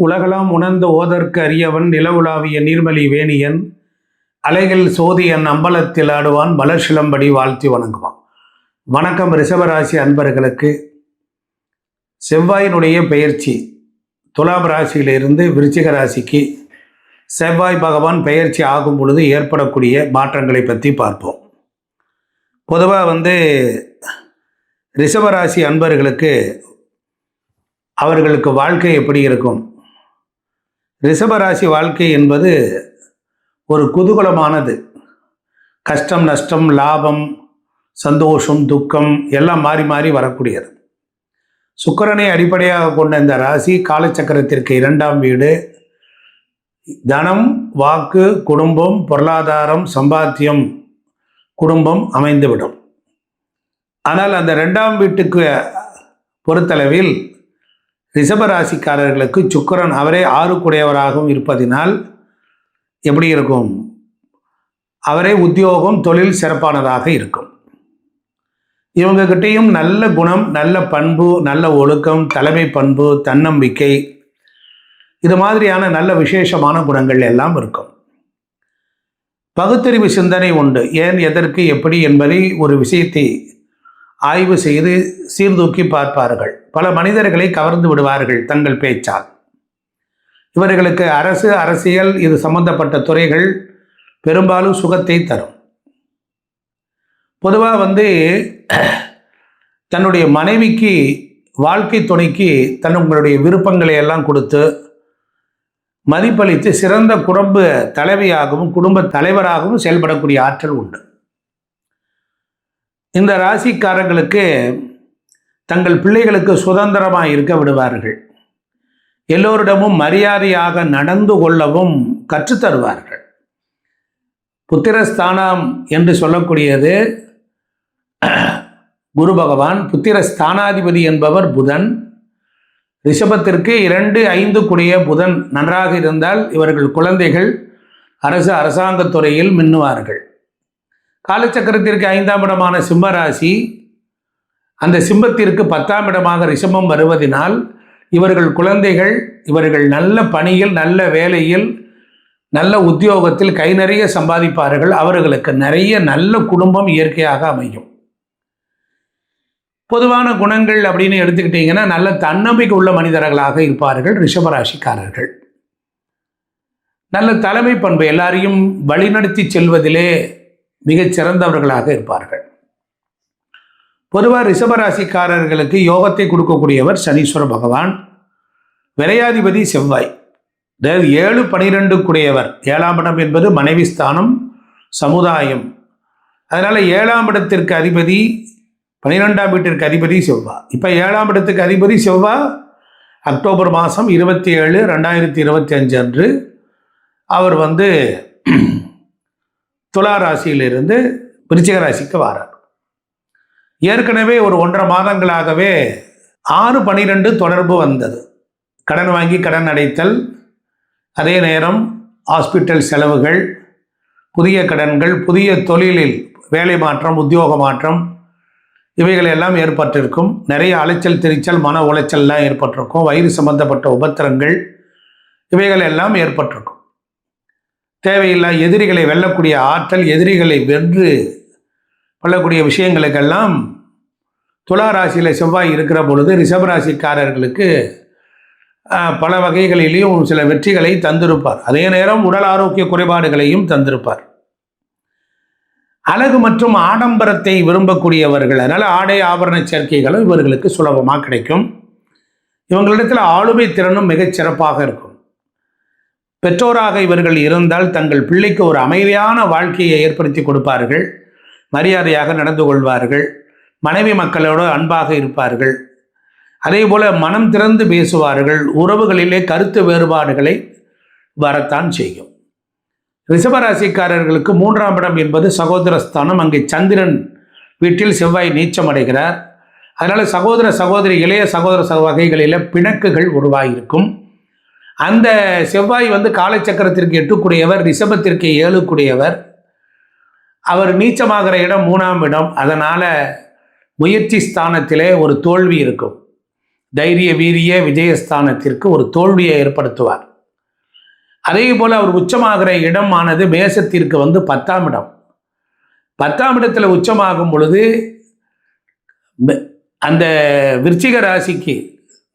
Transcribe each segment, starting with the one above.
உலகலாம் உணர்ந்து ஓதற்கு அரியவன் நிலவுலாவிய நீர்மலி வேணியன் அலைகள் சோதியன் அம்பலத்தில் ஆடுவான் மலர் சிலம்படி வாழ்த்தி வணங்குவான். வணக்கம் ரிஷபராசி அன்பர்களுக்கு. செவ்வாயினுடைய பெயர்ச்சி துலாம் ராசியிலிருந்து விருச்சிக ராசிக்கு செவ்வாய் பகவான் பெயர்ச்சி ஆகும் பொழுது ஏற்படக்கூடிய மாற்றங்களை பற்றி பார்ப்போம். பொதுவாக ரிஷபராசி அன்பர்களுக்கு அவர்களுக்கு வாழ்க்கை எப்படி இருக்கும்? ரிஷபராசி வாழ்க்கை என்பது ஒரு குதூகலமானது. கஷ்டம், நஷ்டம், லாபம், சந்தோஷம், துக்கம் எல்லாம் மாறி மாறி வரக்கூடியது. சுக்கிரனை அடிப்படையாக கொண்ட இந்த ராசி காலச்சக்கரத்திற்கு 2ஆம் வீடு. தனம், வாக்கு, குடும்பம், பொருளாதாரம், சம்பாத்தியம், குடும்பம் அமைந்துவிடும். ஆனால் அந்த 2ஆம் வீட்டுக்கு பொறுத்தளவில் ரிஷபராசிக்காரர்களுக்கு சுக்கிரன் அவரே 6 இருப்பதினால் எப்படி இருக்கும்? அவரே உத்தியோகம், தொழில் சிறப்பானதாக இருக்கும். இவங்ககிட்டையும் நல்ல குணம், நல்ல பண்பு, நல்ல ஒழுக்கம், தலைமை பண்பு, தன்னம்பிக்கை, இது மாதிரியான நல்ல விசேஷமான குணங்கள் எல்லாம் இருக்கும். பகுத்தறிவு சிந்தனை உண்டு. ஏன், எதற்கு, எப்படி என்பதை ஒரு விஷயத்தை ஆய்வு செய்து சீர்தூக்கி பார்ப்பார்கள். பல மனிதர்களை கவர்ந்து விடுவார்கள் தங்கள் பேச்சால். இவர்களுக்கு அரசு, அரசியல் இது சம்பந்தப்பட்ட துறைகள் பெரும்பாலும் சுகத்தை தரும். பொதுவாக தன்னுடைய மனைவிக்கு, வாழ்க்கை துணைக்கு தன்னுடைய விருப்பங்களை எல்லாம் கொடுத்து மதிப்பளித்து சிறந்த குடும்ப தலைவியாகவும் குடும்ப தலைவராகவும் செயல்படக்கூடிய ஆற்றல் உண்டு. இந்த ராசிக்காரர்களுக்கு தங்கள் பிள்ளைகளுக்கு சுதந்திரமாக இருக்க விடுவார்கள். எல்லோரிடமும் மரியாதையாக நடந்து கொள்ளவும் கற்றுத்தருவார்கள். புத்திரஸ்தானம் என்று சொல்லக்கூடியது குரு பகவான். புத்திரஸ்தானாதிபதி என்பவர் புதன். ரிஷபத்திற்கு 2, 5 புதன் நன்றாக இருந்தால் இவர்கள் குழந்தைகள் அரசு, அரசாங்கத் துறையில் மின்னுவார்கள். காலச்சக்கரத்திற்கு 5ஆம் இடமான சிம்மராசி, அந்த சிம்மத்திற்கு 10ஆம் இடமாக ரிஷபம் வருவதனால் இவர்கள் குழந்தைகள், இவர்கள் நல்ல பணியில், நல்ல வேலையில், நல்ல உத்தியோகத்தில் கை நிறைய சம்பாதிப்பார்கள். அவர்களுக்கு நிறைய நல்ல குடும்பம் இயற்கையாக அமையும். பொதுவான குணங்கள் அப்படின்னு எடுத்துக்கிட்டிங்கன்னா நல்ல தன்னம்பிக்கை உள்ள மனிதர்களாக இருப்பார்கள் ரிஷபராசிக்காரர்கள். நல்ல தலைமை பண்பு, எல்லாரையும் வழிநடத்தி செல்வதிலே மிகச் சிறந்தவர்களாக இருப்பார்கள். பொதுவாக ரிஷபராசிக்காரர்களுக்கு யோகத்தை கொடுக்கக்கூடியவர் சனீஸ்வர பகவான். விரையாதிபதி செவ்வாய். அதாவது 7, 12 7ஆம் இடம் என்பது மனைவி ஸ்தானம், சமுதாயம். அதனால் 7ஆம் இடத்திற்கு அதிபதி, 12ஆம் வீட்டிற்கு அதிபதி செவ்வாய். இப்போ 7ஆம் இடத்துக்கு அதிபதி செவ்வாய் அக்டோபர் மாதம் 27, 2025 அன்று அவர் துலா ராசியிலிருந்து விருச்சிக ராசிக்கு வரார். ஏற்கனவே ஒரு 1.5 மாதங்களாகவே 6, 12 தொடர்பு வந்தது. கடன் வாங்கி கடன் அடைத்தல், அதே நேரம் ஹாஸ்பிட்டல் செலவுகள், புதிய கடன்கள், புதிய தொழிலில் வேலை மாற்றம், உத்தியோக மாற்றம், இவைகள் எல்லாம் ஏற்பட்டிருக்கும். நிறைய அலைச்சல், திரிச்சல், மன உளைச்சல்லாம் ஏற்பட்டிருக்கும். வயிறு சம்பந்தப்பட்ட உபத்திரங்கள் இவைகள் எல்லாம் ஏற்பட்டிருக்கும். தேவையில்லா எதிரிகளை வெல்லக்கூடிய ஆற்றல், எதிரிகளை வென்று கொள்ளக்கூடிய விஷயங்களுக்கெல்லாம் துலா ராசியில் செவ்வாய் இருக்கிற பொழுது ரிஷபராசிக்காரர்களுக்கு பல வகைகளிலேயும் சில வெற்றிகளை தந்திருப்பார். அதே நேரம் உடல் ஆரோக்கிய குறைபாடுகளையும் தந்திருப்பார். அழகு மற்றும் ஆடம்பரத்தை விரும்பக்கூடியவர்கள், அதனால் ஆடை ஆபரண சேர்க்கைகளும் இவர்களுக்கு சுலபமாக கிடைக்கும். இவங்களிடத்தில் ஆளுமை திறனும் மிகச் சிறப்பாக இருக்கும். பெற்றோராக இவர்கள் இருந்தால் தங்கள் பிள்ளைக்கு ஒரு அமைதியான வாழ்க்கையை ஏற்படுத்தி கொடுப்பார்கள். மரியாதையாக நடந்து கொள்வார்கள். மனைவி மக்களோடு அன்பாக இருப்பார்கள். அதே போல் மனம் திறந்து பேசுவார்கள். உறவுகளிலே கருத்து வேறுபாடுகளை வரத்தான் செய்யும். ரிஷபராசிக்காரர்களுக்கு 3ஆம் இடம் என்பது சகோதரஸ்தானம். அங்கே சந்திரன் வீட்டில் செவ்வாய் நீச்சம் அடைகிறார். அதனால் சகோதர சகோதரி, இளைய சகோதர வகைகளில் பிணக்குகள் உருவாகியிருக்கும். அந்த செவ்வாய் காலச்சக்கரத்திற்கு 8 ரிஷபத்திற்கு 7 அவர் நீச்சமாகிற இடம் 3ஆம் இடம். அதனால் முயற்சி ஸ்தானத்திலே ஒரு தோல்வி இருக்கும். தைரிய வீரிய விஜயஸ்தானத்திற்கு ஒரு தோல்வியை ஏற்படுத்துவார். அதே போல் அவர் உச்சமாகிற இடமானது மேசத்திற்கு 10ஆம் இடம். 10ஆம் இடத்துல உச்சமாகும் பொழுது அந்த விருச்சிக ராசிக்கு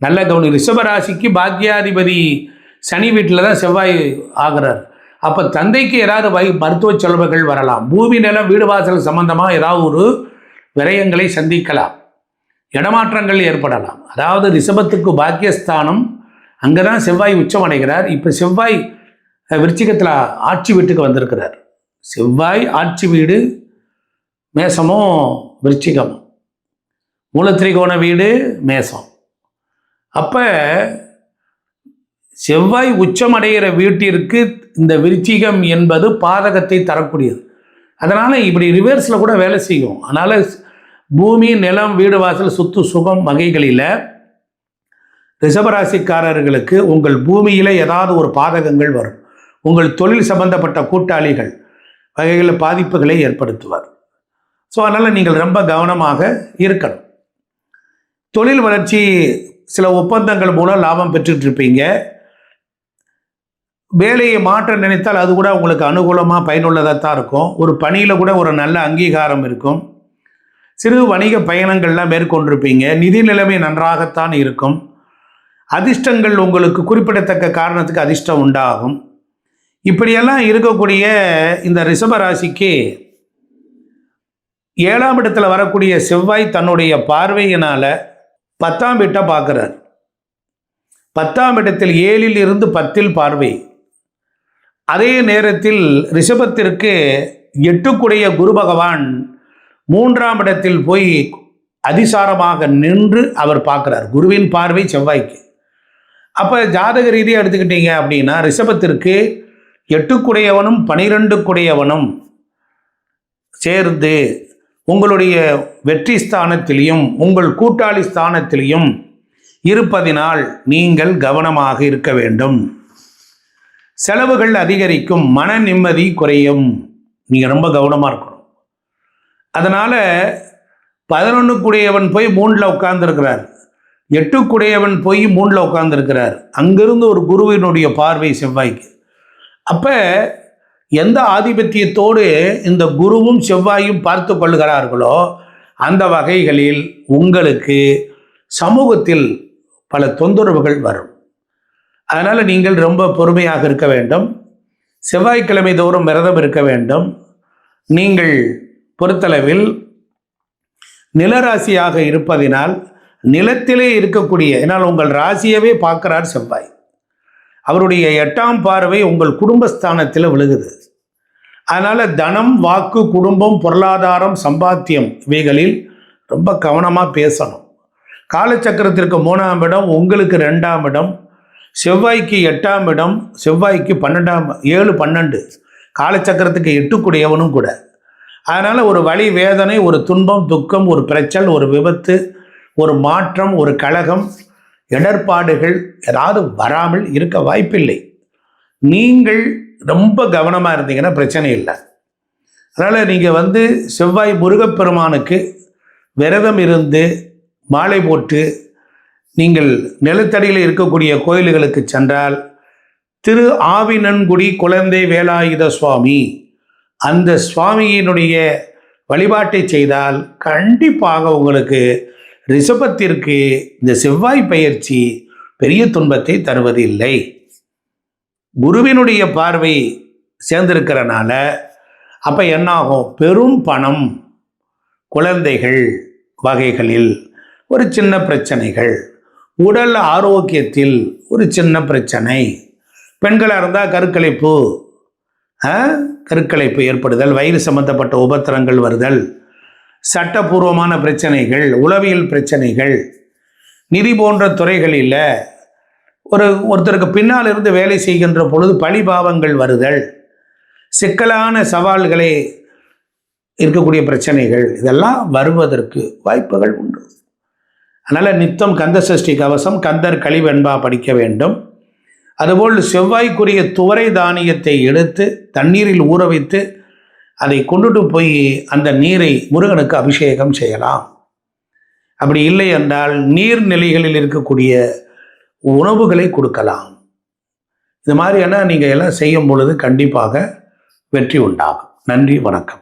நல்ல கவனி, ரிஷப ராசிக்கு பாக்கியாதிபதி சனி வீட்டில் தான் செவ்வாய் ஆகிறார். அப்போ தந்தைக்கு ஏதாவது மருத்துவ செலவுகள் வரலாம். பூமி நிலம் வீடு வாசல் சம்பந்தமாக ஏதாவது ஒரு விரயங்களை சந்திக்கலாம். இடமாற்றங்கள் ஏற்படலாம். அதாவது ரிஷபத்துக்கு பாக்கியஸ்தானம், அங்கே தான் செவ்வாய் உச்சம் அடைகிறார். இப்போ செவ்வாய் விருச்சிகத்தில் ஆட்சி வீட்டுக்கு வந்திருக்கிறார். செவ்வாய் ஆட்சி வீடு மேசமும் விருச்சிகமும், மூலத்திரிகோண வீடு மேசம். அப்போ செவ்வாய் உச்சமடைகிற வீட்டிற்கு இந்த விருச்சிகம் என்பது பாதகத்தை தரக்கூடியது. அதனால் இப்படி ரிவர்ஸில் கூட வேலை செய்யும். அதனால் பூமி நிலம் வீடு வாசல் சொத்து சுகம் வகைகளில் ரிஷபராசிக்காரர்களுக்கு உங்கள் பூமியில் ஏதாவது ஒரு பாதகங்கள் வரும். உங்கள் தொழில் சம்பந்தப்பட்ட கூட்டாளிகள் வகைகளில் பாதிப்புகளை ஏற்படுத்துவார். ஸோ அதனால் நீங்கள் ரொம்ப கவனமாக இருக்கணும். தொழில் வளர்ச்சி, சில ஒப்பந்தங்கள் மூலம் லாபம் பெற்றுட்டு இருப்பீங்க. வேலையை மாற்ற நினைத்தால் அது கூட உங்களுக்கு அனுகூலமாக பயனுள்ளதாக தான் இருக்கும். ஒரு பணியில் கூட ஒரு நல்ல அங்கீகாரம் இருக்கும். சிறு வணிக பயணங்கள்லாம் மேற்கொண்டிருப்பீங்க. நிதி நிலைமை நன்றாகத்தான் இருக்கும். அதிர்ஷ்டங்கள் உங்களுக்கு குறிப்பிடத்தக்க காரணத்துக்கு அதிர்ஷ்டம் உண்டாகும். இப்படியெல்லாம் இருக்கக்கூடிய இந்த ரிஷபராசிக்கு 7ஆம் இடத்துல வரக்கூடிய செவ்வாய் தன்னுடைய பார்வையினால் 10ஆம் வீட்டை பார்க்குறார். 10ஆம் இடத்தில் 7ல் இருந்து 10ல் பார்வை. அதே நேரத்தில் ரிஷபத்திற்கு 8க்குடைய குரு பகவான் 3ஆம் இடத்தில் போய் அதிசாரமாக நின்று அவர் பார்க்குறார். குருவின் பார்வை செவ்வாய்க்கு. அப்போ ஜாதக ரீதியாக எடுத்துக்கிட்டீங்க அப்படின்னா ரிஷபத்திற்கு 8க்குடையவனும் 12க்குடையவனும் சேர்ந்து உங்களுடைய வெற்றி ஸ்தானத்திலையும் உங்கள் கூட்டாளி ஸ்தானத்திலையும் இருப்பதினால் நீங்கள் கவனமாக இருக்க வேண்டும். செலவுகள் அதிகரிக்கும், மன நிம்மதி குறையும். நீங்கள் ரொம்ப கவனமாக இருக்கணும். அதனால் 11க்குடையவன் போய் 3ல் உட்கார்ந்துருக்கிறார், 8க்குடையவன் போய் 3ல் உட்கார்ந்துருக்கிறார். அங்கிருந்து ஒரு குருவினுடைய பார்வை செவ்வாய்க்கு. அப்போ எந்த ஆதிபத்தியத்தோடு இந்த குருவும் செவ்வாயும் பார்த்து கொள்கிறார்களோ அந்த வகைகளில் உங்களுக்கு சமூகத்தில் பல தொந்தரவுகள் வரும். அதனால் நீங்கள் ரொம்ப பொறுமையாக இருக்க வேண்டும். செவ்வாய்க்கிழமை தோறும் விரதம் இருக்க வேண்டும். நீங்கள் பொறுத்தளவில் நிலராசியாக இருப்பதினால் நிலத்திலே இருக்கக்கூடிய, ஏன்னால் உங்கள் ராசியவே பார்க்கிறார் செவ்வாய். அவருடைய 8ஆம் பார்வை உங்கள் குடும்பஸ்தானத்தில் விழுகுது. அதனால் தனம், வாக்கு, குடும்பம், பொருளாதாரம், சம்பாத்தியம் இவைகளில் ரொம்ப கவனமாக பேசணும். காலச்சக்கரத்திற்கு 3ஆம் இடம், உங்களுக்கு 2ஆம் இடம், செவ்வாய்க்கு 8ஆம் இடம், செவ்வாய்க்கு 7 12 காலச்சக்கரத்துக்கு 8க்குடையவனும் கூட. அதனால் ஒரு வலி, வேதனை, ஒரு துன்பம், துக்கம், ஒரு பிரச்சனை, ஒரு விபத்து, ஒரு மாற்றம், ஒரு கலகம், இடர்பாடுகள் ஏதாவது வராமல் இருக்க வாய்ப்பில்லை. நீங்கள் ரொம்ப கவனமாக இருந்தீங்கன்னா பிரச்சனை இல்லை. அதனால் நீங்கள் செவ்வாய் முருகப்பெருமானுக்கு விரதம் இருந்து மாலை போட்டு நீங்கள் நிலத்தடியில் இருக்கக்கூடிய கோயில்களுக்கு சென்றால் திரு ஆவினன்குடி குழந்தை வேலாயுத சுவாமி, அந்த சுவாமியினுடைய வழிபாட்டை செய்தால் கண்டிப்பாக உங்களுக்கு ரிஷபத்திற்கு இந்த செவ்வாய் பயிற்சி பெரிய துன்பத்தை தருவது இல்லை. குருவினுடைய பார்வை சேர்ந்திருக்கிறனால அப்போ என்னாகும், பெரும் பணம், குழந்தைகள் வகைகளில் ஒரு சின்ன பிரச்சனைகள், உடல் ஆரோக்கியத்தில் ஒரு சின்ன பிரச்சனை, பெண்களாக இருந்தால் கருக்கலைப்பு ஏற்படுதல், வயிறு சம்பந்தப்பட்ட உபத்திரங்கள் வருதல், சட்டபூர்வமான பிரச்சனைகள், உளவியல் பிரச்சனைகள், நிதி போன்ற துறைகளில் ஒருத்தருக்கு பின்னால் இருந்து வேலை செய்கின்ற பொழுது பழிபாவங்கள் வருதல், சிக்கலான சவால்களை இருக்கக்கூடிய பிரச்சனைகள், இதெல்லாம் வருவதற்கு வாய்ப்புகள் உண்டு. அதனால் நித்தம் கந்த சஷ்டி கவசம், கந்தர் கலிவெண்பா படிக்க வேண்டும். அதுபோல் செவ்வாய்க்குரிய துவரை தானியத்தை எடுத்து தண்ணீரில் ஊற வைத்து அதை கொண்டுட்டு போய் அந்த நீரை முருகனுக்கு அபிஷேகம் செய்யலாம். அப்படி இல்லை என்றால் நீர்நிலைகளில் இருக்கக்கூடிய உணவுகளை கொடுக்கலாம். இது மாதிரியான நீங்கள் எல்லாம் செய்யும் பொழுது கண்டிப்பாக வெற்றி உண்டாகும். நன்றி, வணக்கம்.